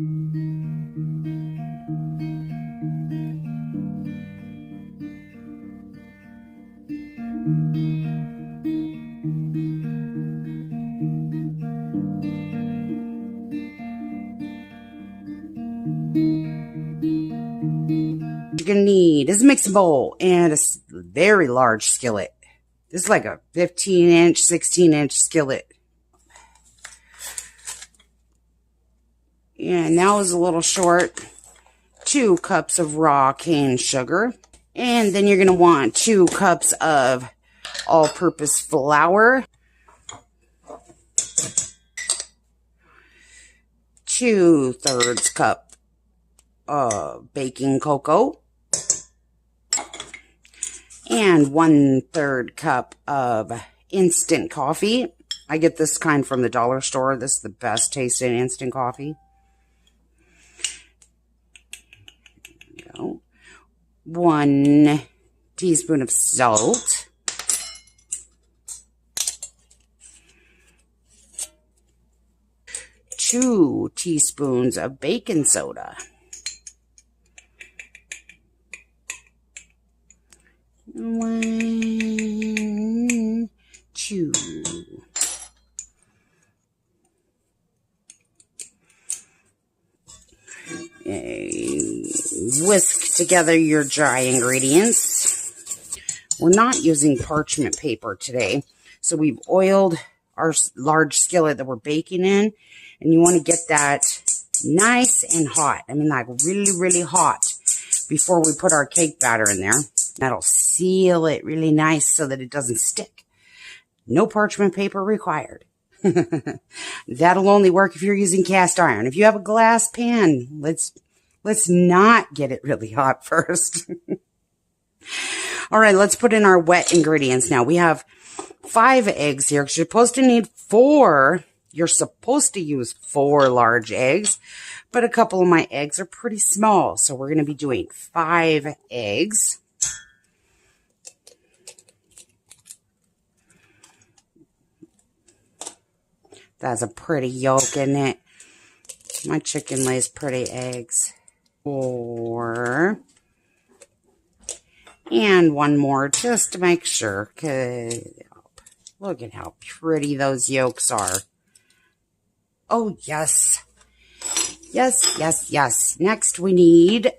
You're gonna need is a mixing bowl and a very large skillet. This is like a 15-inch, 16-inch skillet. And that was a little short. 2 cups of raw cane sugar. And then you're going to want 2 cups of all-purpose flour. 2/3 cup of baking cocoa. And 1/3 cup of instant coffee. I get this kind from the dollar store. This is the best tasting instant coffee. There we go. 1 teaspoon of salt. 2 teaspoons of baking soda. 1, 2. Whisk together your dry ingredients. We're not using parchment paper today, so we've oiled our large skillet that we're baking in, and you want to get that nice and hot. I mean, like really, really hot before we put our cake batter in there. That'll seal it really nice so that it doesn't stick. No parchment paper required. That'll only work if you're using cast iron. If you have a glass pan, let's not get it really hot first. All right, let's put in our wet ingredients now. We have 5 eggs here because you're supposed to need 4. You're supposed to use 4 large eggs, but a couple of my eggs are pretty small, so we're going to be doing 5 eggs. That's a pretty yolk, isn't it? My chicken lays pretty eggs. 4. And 1 more just to make sure. Look at how pretty those yolks are. Oh, yes. Yes, yes, yes. Next, we need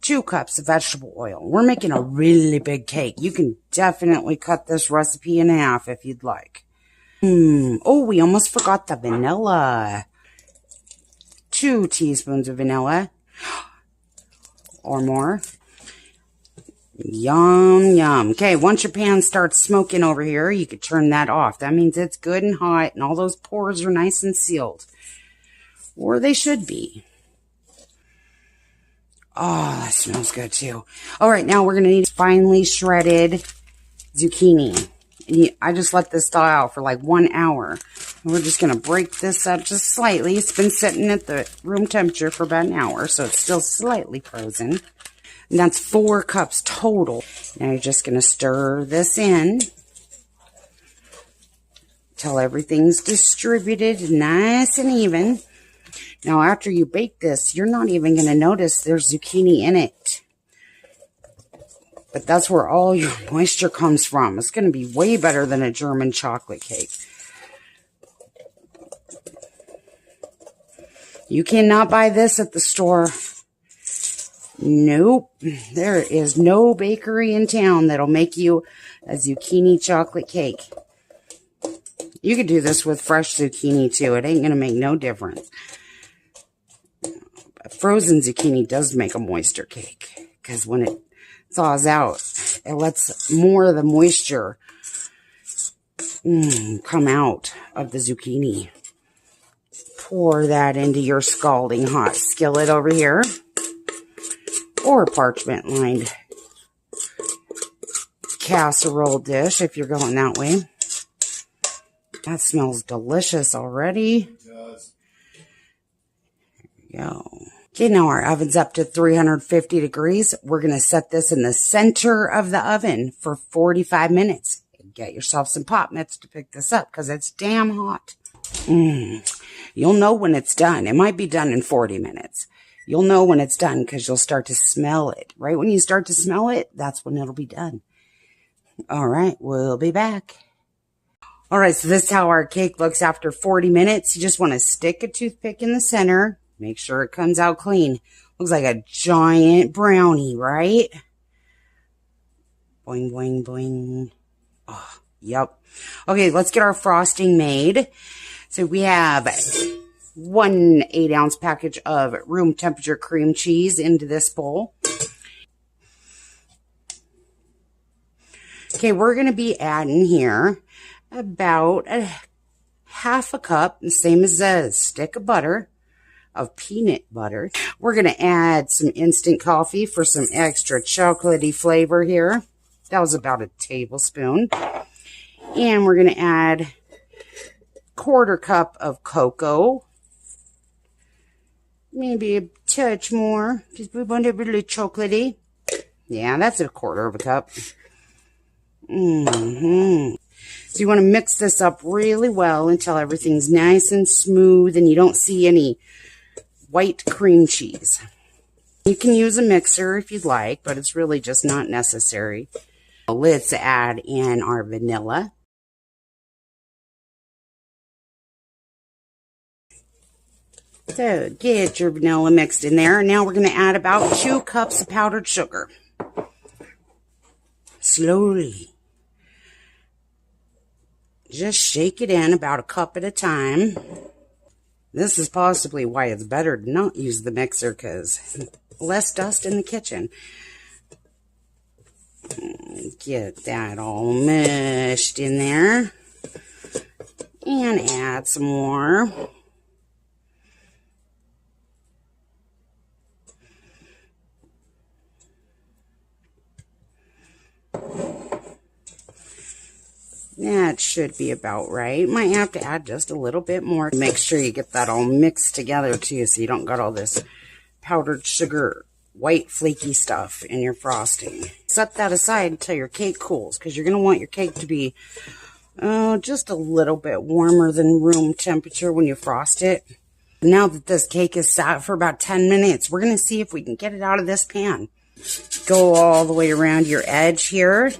2 cups of vegetable oil. We're making a really big cake. You can definitely cut this recipe in half if you'd like. Oh, we almost forgot the vanilla. 2 teaspoons of vanilla. Or more. Yum, yum. Okay, once your pan starts smoking over here, you can turn that off. That means it's good and hot, and all those pores are nice and sealed. Or they should be. Oh, that smells good, too. All right, now we're going to need finely shredded zucchini. I just let this thaw out for like 1 hour. We're just going to break this up just slightly. It's been sitting at the room temperature for about an hour, so it's still slightly frozen. And that's 4 cups total. Now you're just going to stir this in till everything's distributed nice and even. Now after you bake this, you're not even going to notice there's zucchini in it. But that's where all your moisture comes from. It's going to be way better than a German chocolate cake. You cannot buy this at the store. Nope. There is no bakery in town that'll make you a zucchini chocolate cake. You could do this with fresh zucchini too. It ain't going to make no difference. Frozen zucchini does make a moister cake because when it thaws out, it lets more of the moisture come out of the zucchini. Pour that into your scalding hot skillet over here, or parchment lined casserole dish if you're going that way. That smells delicious already. It does. There we go. Okay, now our oven's up to 350 degrees. We're going to set this in the center of the oven for 45 You get yourself some pop mitts to pick this up because it's damn hot. You You'll know when it's done. It might be done in 40 minutes. You'll know when it's done because you'll start to smell it. Right when you start to smell it, that's when it'll be done. All right, we'll be back. All right, so this is how our cake looks after 40 minutes. You just want to stick a toothpick in the center. Make sure it comes out clean. Looks like a giant brownie, right? Boing, boing, boing. Oh, yep. Okay, let's get our frosting made. So we have 1 8-ounce package of room temperature cream cheese into this bowl. Okay, we're going to be adding here about half a cup, the same as a stick of butter, of peanut butter. We're going to add some instant coffee for some extra chocolatey flavor here. That was about a tablespoon. And we're going to add 1/4 cup of cocoa. Maybe a touch more, because we want it really chocolatey. Yeah, that's 1/4 cup. So you want to mix this up really well until everything's nice and smooth and you don't see any white cream cheese. You can use a mixer if you'd like, but it's really just not necessary. Let's add in our vanilla. So get your vanilla mixed in there. Now we're going to add about 2 cups of powdered sugar. Slowly. Just shake it in about 1 cup at a time. This is possibly why it's better to not use the mixer, because less dust in the kitchen. Get that all meshed in there. And add some more. That should be about right. Might have to add just a little bit more. Make sure you get that all mixed together too, so you don't got all this powdered sugar, white flaky stuff in your frosting. Set that aside until your cake cools, because you're going to want your cake to be just a little bit warmer than room temperature when you frost it. Now that this cake is sat for about 10 minutes, we're going to see if we can get it out of this pan. Go all the way around your edge here.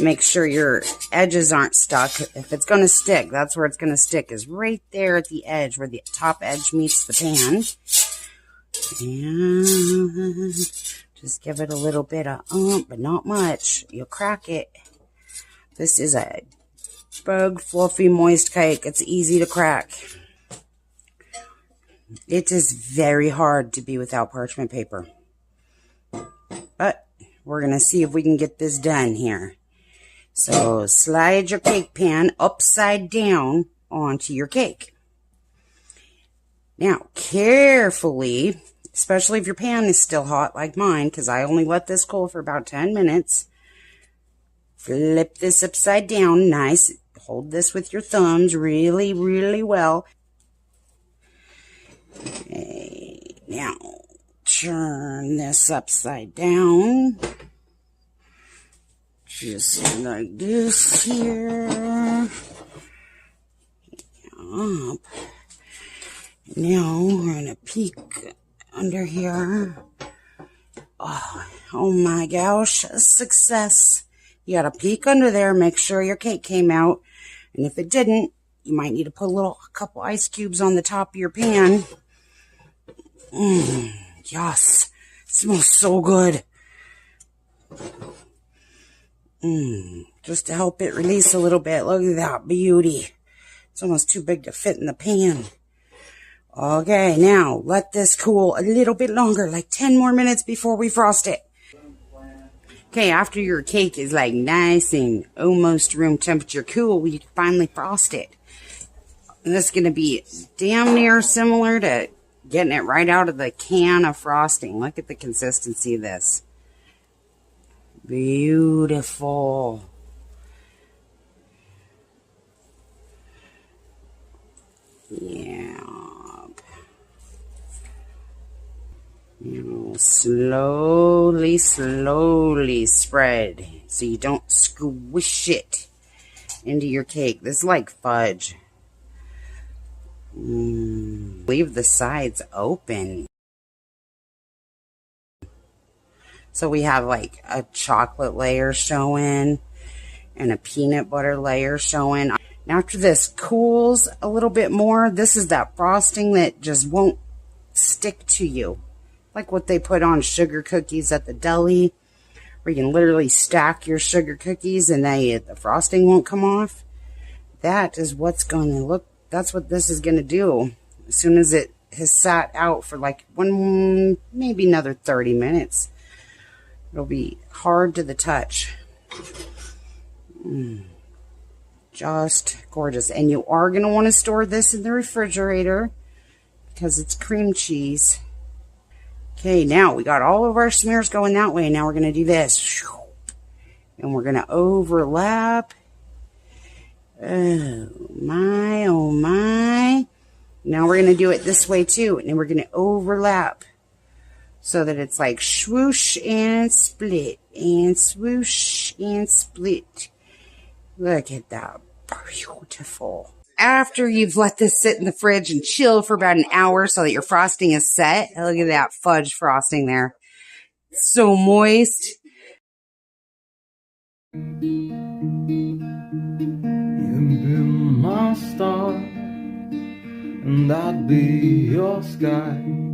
Make sure your edges aren't stuck. If it's going to stick, that's where it's going to stick, is right there at the edge where the top edge meets the pan. And just give it a little bit of but not much. You'll crack it. This is a big, fluffy, moist cake. It's easy to crack. It is very hard to be without parchment paper. But we're going to see if we can get this done here. So slide your cake pan upside down onto your cake. Now, carefully, especially if your pan is still hot like mine, because I only let this cool for about 10 minutes, flip this upside down nice. Hold this with your thumbs really, really well. Okay, now, turn this upside down. Just like this here. Up. Now we're going to peek under here. Oh my gosh, a success. You got to peek under there, make sure your cake came out. And if it didn't, you might need to put a couple ice cubes on the top of your pan. Yes, it smells so good. Just to help it release a little bit. Look at that beauty. It's almost too big to fit in the pan. Okay, now let this cool a little bit longer, like 10 more minutes before we frost it. Okay, after your cake is like nice and almost room temperature cool, we finally frost it. And this is going to be damn near similar to getting it right out of the can of frosting. Look at the consistency of this. Beautiful. Yeah. You slowly spread so you don't squish it into your cake. This is like fudge. Leave the sides open. So we have like a chocolate layer showing and a peanut butter layer showing. Now after this cools a little bit more, this is that frosting that just won't stick to you. Like what they put on sugar cookies at the deli, where you can literally stack your sugar cookies and the frosting won't come off. That is what's going to look, that's what this is going to do. As soon as it has sat out for like maybe another 30 minutes, it'll be hard to the touch. Just gorgeous. And you are going to want to store this in the refrigerator because it's cream cheese. Okay, now we got all of our smears going that way. Now we're going to do this. And we're going to overlap. Oh my, oh my. Now we're going to do it this way too. And then we're going to overlap so that it's like swoosh and split and swoosh and split. Look at that. Beautiful. After you've let this sit in the fridge and chill for about an hour so that your frosting is set. Look at that fudge frosting there. It's so moist. You've been my star, and I'd be your sky.